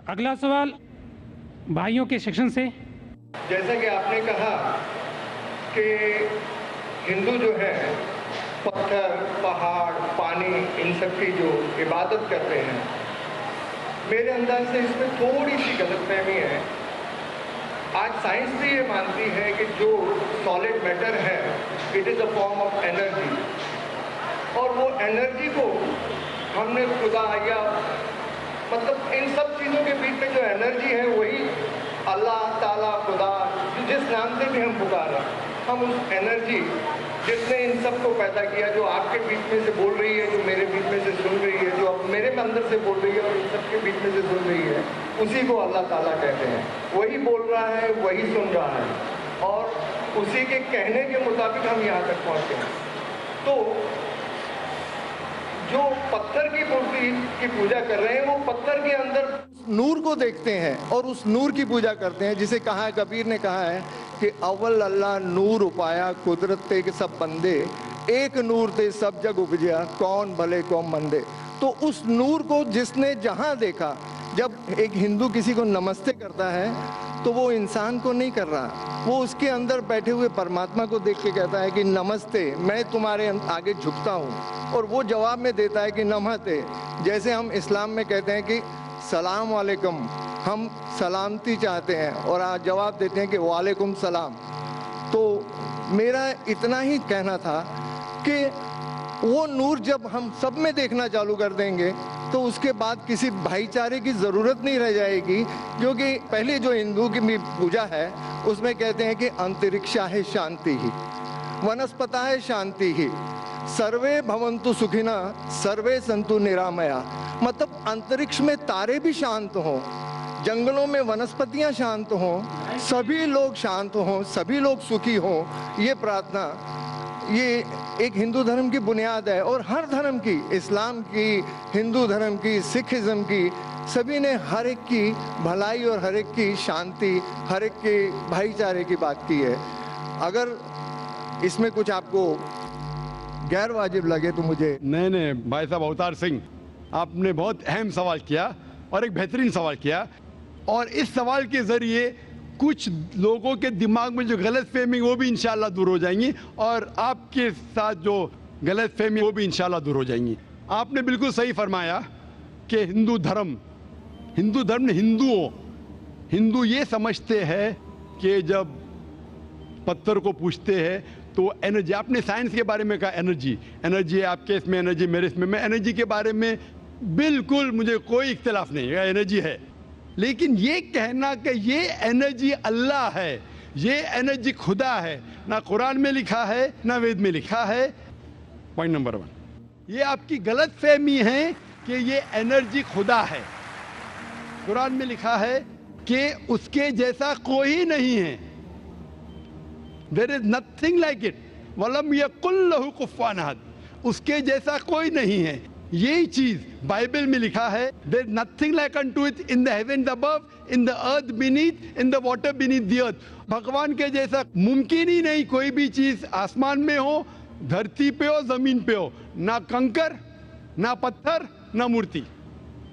अगला सवाल भाइयों के सेक्शन से। जैसा कि आपने कहा कि हिंदू जो है पत्थर, पहाड़, पानी, इन सब की जो इबादत करते हैं, मेरे अंदाज से इसमें थोड़ी सी गलतफहमी है। आज साइंस भी ये मानती है कि जो सॉलिड मैटर है it is a form of energy, और वो एनर्जी को हमने खुदा या मतलब इन सब चीज़ों के बीच में जो एनर्जी है वही अल्लाह ताला, खुदा, जिस नाम से भी हम पुकार रहे हैं, हम उस एनर्जी जिसने इन सब को पैदा किया, जो आपके बीच में से बोल रही है, जो मेरे बीच में से सुन रही है, जो अब मेरे अंदर से बोल रही है और इन सब के बीच में से सुन रही है, उसी को अल्लाह ताला कहते हैं। वही बोल रहा है, वही सुन रहा है, और उसी के कहने के मुताबिक हम यहाँ तक पहुँचे हैं। तो जो पत्थर की मूर्ति की पूजा कर रहे हैं, वो पत्थर के अंदर नूर को देखते हैं और उस नूर की पूजा करते हैं, जिसे कहा है, कबीर ने कहा है कि अव्वल अल्लाह नूर उपाया, कुदरत ते के सब बंदे, एक नूर ते सब जग उपजया, कौन भले कौन मंदे। तो उस नूर को जिसने जहाँ देखा, जब एक हिंदू किसी को नमस्ते करता है तो वो इंसान को नहीं कर रहा, वो उसके अंदर बैठे हुए परमात्मा को देख के कहता है कि नमस्ते, मैं तुम्हारे आगे झुकता हूँ, और वो जवाब में देता है कि नमस्ते। जैसे हम इस्लाम में कहते हैं कि सलाम वालेकुम, हम सलामती चाहते हैं, और आज जवाब देते हैं कि वालेकुम सलाम। तो मेरा इतना ही कहना था कि वो नूर जब हम सब में देखना चालू कर देंगे तो उसके बाद किसी भाईचारे की ज़रूरत नहीं रह जाएगी, क्योंकि पहले जो हिंदू की पूजा है उसमें कहते हैं कि अंतरिक्षा है शांति ही, वनस्पता है शांति ही, सर्वे भवन्तु सुखिना, सर्वे संतु निरामया। मतलब अंतरिक्ष में तारे भी शांत हों, जंगलों में वनस्पतियां शांत हों, सभी लोग शांत हों, सभी लोग सुखी हों, ये प्रार्थना, ये एक हिंदू धर्म की बुनियाद है। और हर धर्म की, इस्लाम की, हिंदू धर्म की, सिखिज्म की, सभी ने हर एक की भलाई और हर एक की शांति, हर एक के भाईचारे की बात की है। अगर इसमें कुछ आपको गैर वाजिब लगे तो मुझे। नहीं, भाई साहब अवतार सिंह, आपने बहुत अहम सवाल किया और एक बेहतरीन सवाल किया, और इस सवाल के ज़रिए कुछ लोगों के दिमाग में जो गलतफहमी वो भी इंशाल्लाह दूर हो जाएंगी, और आपके साथ जो गलतफहमी वो भी इंशाल्लाह दूर हो जाएंगी। आपने बिल्कुल सही फरमाया कि हिंदू धर्म ने हिंदू ये समझते हैं कि जब पत्थर को पूछते हैं तो एनर्जी, आपने साइंस के बारे में कहा एनर्जी है, आपके इसमें एनर्जी, मेरे इसमें, मैं एनर्जी के बारे में बिल्कुल मुझे कोई इख्तिलाफ नहीं है, एनर्जी है। लेकिन ये कहना कि ये एनर्जी अल्लाह है, ये एनर्जी खुदा है, ना कुरान में लिखा है ना वेद में लिखा है। पॉइंट नंबर 1, ये आपकी गलत फहमी है कि ये एनर्जी खुदा है। कुरान में लिखा है कि उसके जैसा कोई नहीं है, there is nothing like it, वलम यकुल लहू कुफुवन अहद, उसके जैसा कोई नहीं है। यही चीज बाइबल में लिखा है, there is nothing like unto it in the heaven above, in the earth beneath, in the water beneath the earth. भगवान के जैसा मुमकिन ही नहीं कोई भी चीज, आसमान में हो, धरती पे हो, जमीन पे हो, ना कंकर, ना पत्थर, ना मूर्ति।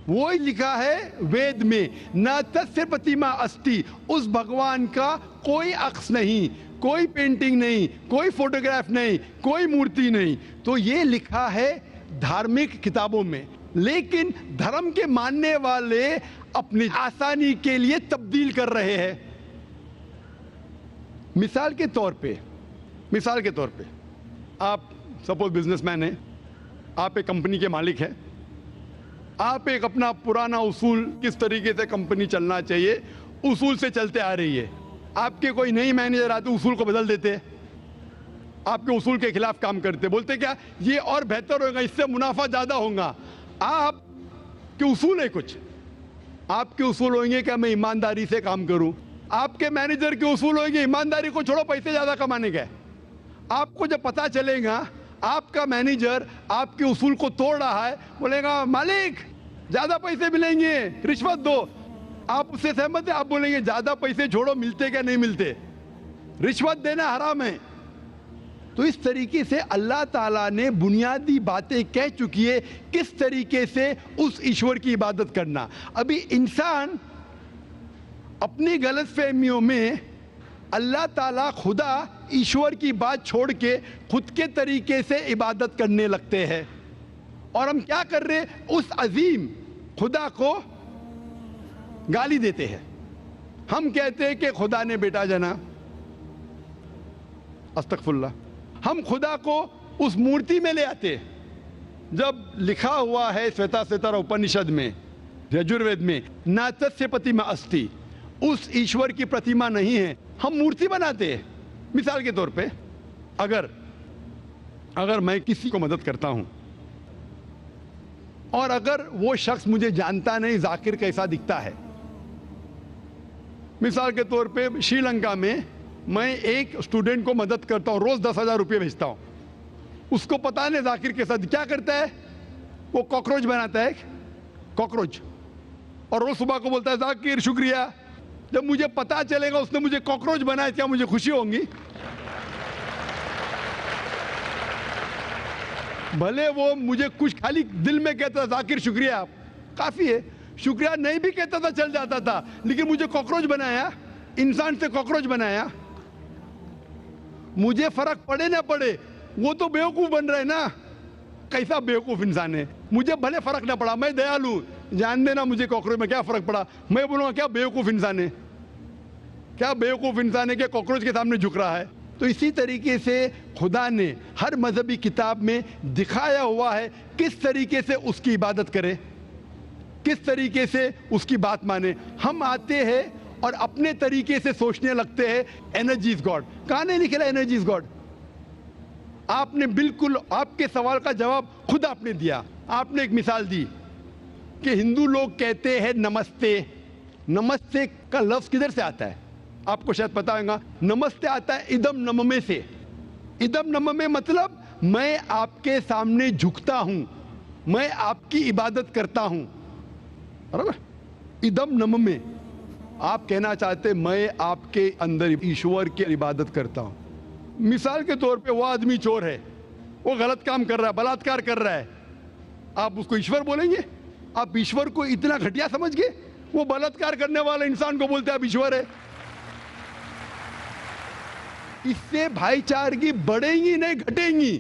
वो ही लिखा है वेद में, न तस्य प्रतिमा अस्ति, उस भगवान का कोई अक्स नहीं, कोई पेंटिंग नहीं, कोई फोटोग्राफ नहीं, कोई मूर्ति नहीं। तो ये लिखा है धार्मिक किताबों में, लेकिन धर्म के मानने वाले अपनी आसानी के लिए तब्दील कर रहे हैं। मिसाल के तौर पे आप सपोज बिजनेसमैन हैं, आप एक कंपनी के मालिक हैं, आप एक अपना पुराना उसूल, किस तरीके से कंपनी चलना चाहिए, उसूल से चलते आ रही है। आपके कोई नई मैनेजर आते उसूल को बदल देते, आपके उसूल के खिलाफ काम करते, बोलते क्या ये और बेहतर होगा, इससे मुनाफा ज्यादा होगा। आपके उसूल है कुछ, आपके उसूल होंगे कि मैं ईमानदारी से काम करूं, आपके मैनेजर के उसूल होंगे ईमानदारी को छोड़ो, पैसे ज्यादा कमाने के। आपको जब पता चलेगा आपका मैनेजर आपके उसूल को तोड़ रहा है, बोलेगा मालिक ज्यादा पैसे मिलेंगे, रिश्वत दो। आप उससे सहमत है? आप बोलेंगे ज्यादा पैसे छोड़ो, मिलते क्या नहीं मिलते, रिश्वत देना हराम है। तो इस तरीके से अल्लाह ताला ने बुनियादी बातें कह चुकी है किस तरीके से उस ईश्वर की इबादत करना। अभी इंसान अपनी गलतफहमियों में अल्लाह ताला खुदा ईश्वर की बात छोड़ के खुद के तरीके से इबादत करने लगते हैं। और हम क्या कर रहे, उस अजीम खुदा को गाली देते हैं। हम कहते हैं कि खुदा ने बेटा जना, अस्तगफुरुल्लाह। हम खुदा को उस मूर्ति में ले आते हैं। जब लिखा हुआ है श्वेताश्वेतर उपनिषद में, यजुर्वेद में, ना तस्य प्रतिमा अस्ति, उस ईश्वर की प्रतिमा नहीं है, हम मूर्ति बनाते हैं। मिसाल के तौर पे अगर मैं किसी को मदद करता हूं और अगर वो शख्स मुझे जानता नहीं जाकिर कैसा दिखता है, मिसाल के तौर पे श्रीलंका में मैं एक स्टूडेंट को मदद करता हूं, रोज 10,000 रुपये भेजता हूं, उसको पता नहीं जाकिर कैसा, क्या करता है वो कॉकरोच बनाता है, कॉकरोच, और रोज सुबह को बोलता है जाकिर शुक्रिया। जब मुझे पता चलेगा उसने मुझे कॉकरोच बनाया, क्या मुझे खुशी होगी? भले वो मुझे कुछ खाली दिल में कहता था जाकिर शुक्रिया, काफी है, शुक्रिया नहीं भी कहता था चल जाता था, लेकिन मुझे कॉकरोच बनाया, इंसान से कॉकरोच बनाया। मुझे फर्क पड़े ना पड़े, वो तो बेवकूफ बन रहा है ना। कैसा बेवकूफ इंसान है, मुझे भले फर्क ना पड़ा, मैं दयालु, जान देना मुझे कॉकरोच में क्या फर्क पड़ा, मैं बोलूंगा क्या बेवकूफ इंसान है, क्या बेवकूफ इंसान है कि कॉकरोच के सामने झुक रहा है। तो इसी तरीके से खुदा ने हर मजहबी किताब में दिखाया हुआ है किस तरीके से उसकी इबादत करें, किस तरीके से उसकी बात माने। हम आते हैं और अपने तरीके से सोचने लगते हैं एनर्जी इज गॉड। कहां नहीं लिखा एनर्जी इज गॉड? आपने बिल्कुल आपके सवाल का जवाब खुद आपने दिया। आपने एक मिसाल दी कि हिंदू लोग कहते हैं नमस्ते। नमस्ते का लफ्ज किधर से आता है आपको शायद पता होगा। नमस्ते आता है इदम नममे से। इदम नममे मतलब मैं आपके सामने झुकता हूं, मैं आपकी इबादत करता हूं, बराबर। इदम नममे, आप कहना चाहते मैं आपके अंदर ईश्वर की इबादत करता हूं। मिसाल के तौर पे वो आदमी चोर है, वो गलत काम कर रहा है, बलात्कार कर रहा है, आप उसको ईश्वर बोलेंगे? आप ईश्वर को इतना घटिया समझ गए? वो बलात्कार करने वाले इंसान को बोलते आप ईश्वर है। इससे भाईचारगी बढ़ेगी नहीं घटेगी।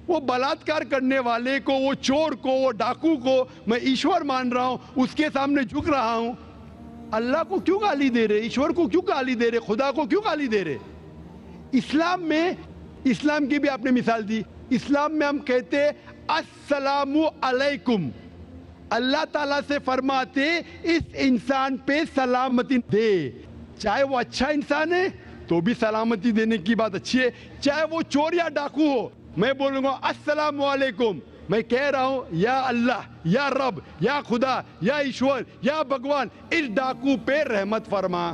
वो बलात्कार करने वाले को, वो चोर को, वो डाकू को मैं ईश्वर मान रहा हूं, उसके सामने झुक रहा हूं। अल्लाह को क्यों गाली दे रहे, ईश्वर को क्यों गाली दे रहे, खुदा को क्यों गाली दे रहे? इस्लाम में, इस्लाम की भी आपने मिसाल दी, इस्लाम में हम कहते अस्सलामु अलैकुम। अल्लाह ताला से फरमाते इस इंसान पे सलामती दे। चाहे वो अच्छा इंसान है तो भी सलामती देने की बात अच्छी है, चाहे वो चोर या डाकू हो। मैं बोलूंगा अस्सलामु अलैकुम, मैं कह रहा हूं या अल्लाह, या रब, या खुदा, या ईश्वर, या भगवान, इस डाकू पे रहमत फरमा।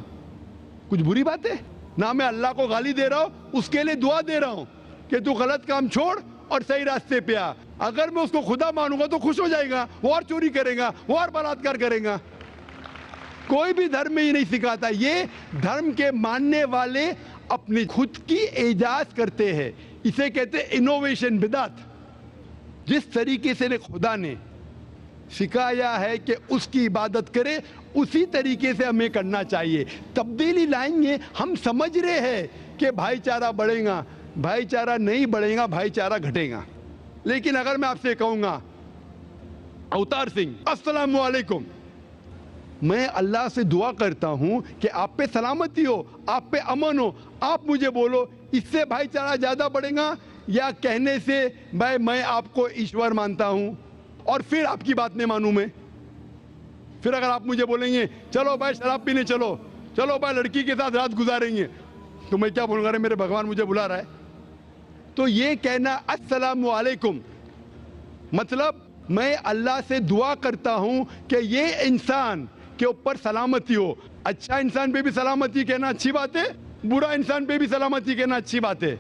कुछ बुरी बात है ना? मैं अल्लाह को गाली दे रहा हूं, उसके लिए दुआ दे रहा हूं कि तू गलत काम छोड़ और सही रास्ते पे आ। अगर मैं उसको खुदा मानूंगा तो खुश हो जाएगा, वो और चोरी करेगा, वो और बलात्कार करेगा। कोई भी धर्म में ये नहीं सिखाता। ये धर्म के मानने वाले अपनी खुद की इजाज करते हैं, इसे कहते हैं इनोवेशन, बिदात। जिस तरीके से खुदा ने सिखाया है कि उसकी इबादत करे, उसी तरीके से हमें करना चाहिए। तब्दीली लाएंगे, हम समझ रहे हैं कि भाईचारा बढ़ेगा, भाईचारा नहीं बढ़ेगा, भाईचारा घटेगा। लेकिन अगर मैं आपसे कहूंगा अवतार सिंह अस्सलामु अलैकुम, मैं अल्लाह से दुआ करता हूं कि आप पे सलामती हो, आप पे अमन हो, आप मुझे बोलो, इससे भाईचारा ज्यादा बढ़ेगा या कहने से भाई मैं आपको ईश्वर मानता हूं और फिर आपकी बात नहीं मानूं मैं? फिर अगर आप मुझे बोलेंगे चलो भाई शराब पीने चलो, चलो भाई लड़की के साथ रात गुजारेंगे, तो मैं क्या बोलूंगा? अरे मेरे भगवान मुझे बुला रहा है। तो ये कहना अस्सलामु अलैकुम मतलब मैं अल्लाह से दुआ करता हूं कि ये इंसान के ऊपर सलामती हो। अच्छा इंसान पे भी सलामती कहना अच्छी बात है, बुरा इंसान पे भी सलामती कहना अच्छी बात है।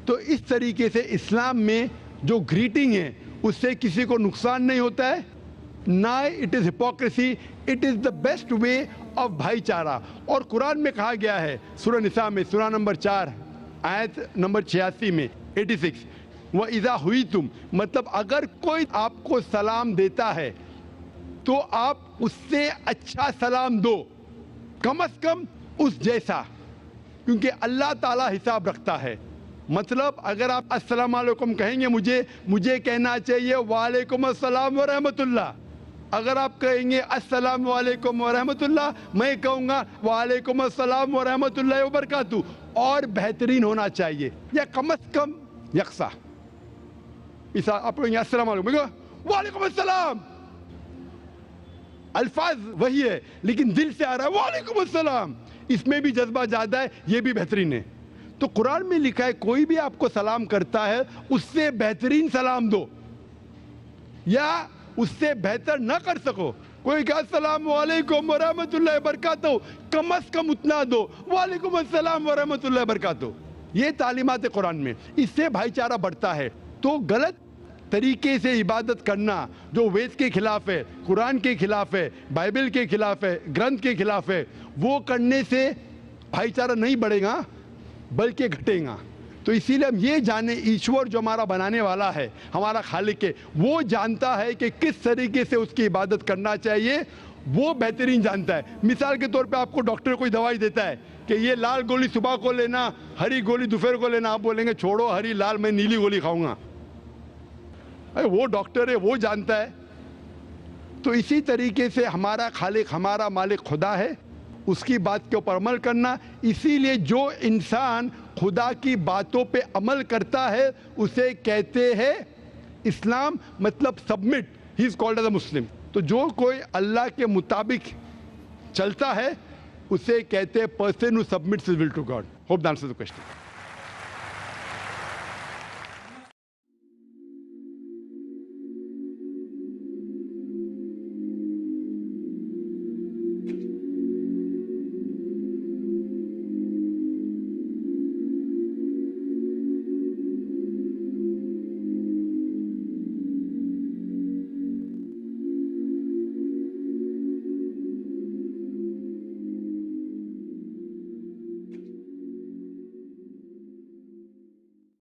तो इस तरीके से इस्लाम में जो ग्रीटिंग है उससे किसी को नुकसान नहीं होता है, ना it is hypocrisy, it is the best way of भाईचारा। और कुरान में कहा गया है सूरह निसा में, सूरह नंबर 4 आयत नंबर 86 में 86, वह इज़ा हुई तुम, मतलब अगर कोई आपको सलाम देता है तो आप उससे अच्छा सलाम दो, कम से कम उस जैसा, क्योंकि अल्लाह ताला हिसाब रखता है। मतलब अगर आप अस्सलाम वालेकुम कहेंगे, मुझे कहना चाहिए वालेकुम अस्सलाम व रहमतुल्लाह। अगर आप कहेंगे अस्सलाम वालेकुम व रहमतुल्लाह, मैं कहूँगा वालेकुम अस्सलाम व रहमतुल्लाह व बरकातहू, और बेहतरीन होना चाहिए, या कम से कम यकसा। इस आप कहेंगे अस्सलाम वालेकुम, वालेकुम अस्सलाम, अल्फाज वही है लेकिन दिल से आ रहा है वालेकुम अस्सलाम, इसमें भी जज्बा ज़्यादा है, ये भी बेहतरीन है। तो कुरान में लिखा है कोई भी आपको सलाम करता है उससे बेहतरीन सलाम दो, या उससे बेहतर ना कर सको, कोई कहा अस्सलाम वालेकुम व रहमतुल्लाहि व बरकातहू, कम से कम उतना दो, वालेकुम अस्सलाम व रहमतुल्लाहि व बरकातहू। ये तालीमात है कुरान में, इससे भाईचारा बढ़ता है। तो गलत तरीके से इबादत करना जो वेद के खिलाफ है, कुरान के खिलाफ है, बाइबल के खिलाफ है, ग्रंथ के खिलाफ है, वो करने से भाईचारा नहीं बढ़ेगा बल्कि घटेगा। तो इसीलिए हम ये जाने, ईश्वर जो हमारा बनाने वाला है, हमारा खालिक है, वो जानता है कि किस तरीके से उसकी इबादत करना चाहिए, वो बेहतरीन जानता है। मिसाल के तौर पे आपको डॉक्टर कोई दवाई देता है कि ये लाल गोली सुबह को लेना, हरी गोली दोपहर को लेना, आप बोलेंगे छोड़ो हरी लाल, मैं नीली गोली खाऊंगा। अरे वो डॉक्टर है, वो जानता है। तो इसी तरीके से हमारा खालिक, हमारा मालिक खुदा है, उसकी बात के ऊपर अमल करना। इसीलिए जो इंसान खुदा की बातों पे अमल करता है उसे कहते हैं इस्लाम, मतलब submit, he is called as a Muslim. तो जो कोई अल्लाह के मुताबिक चलता है उसे कहते हैं person who submits his will to God. Hope that answers the question.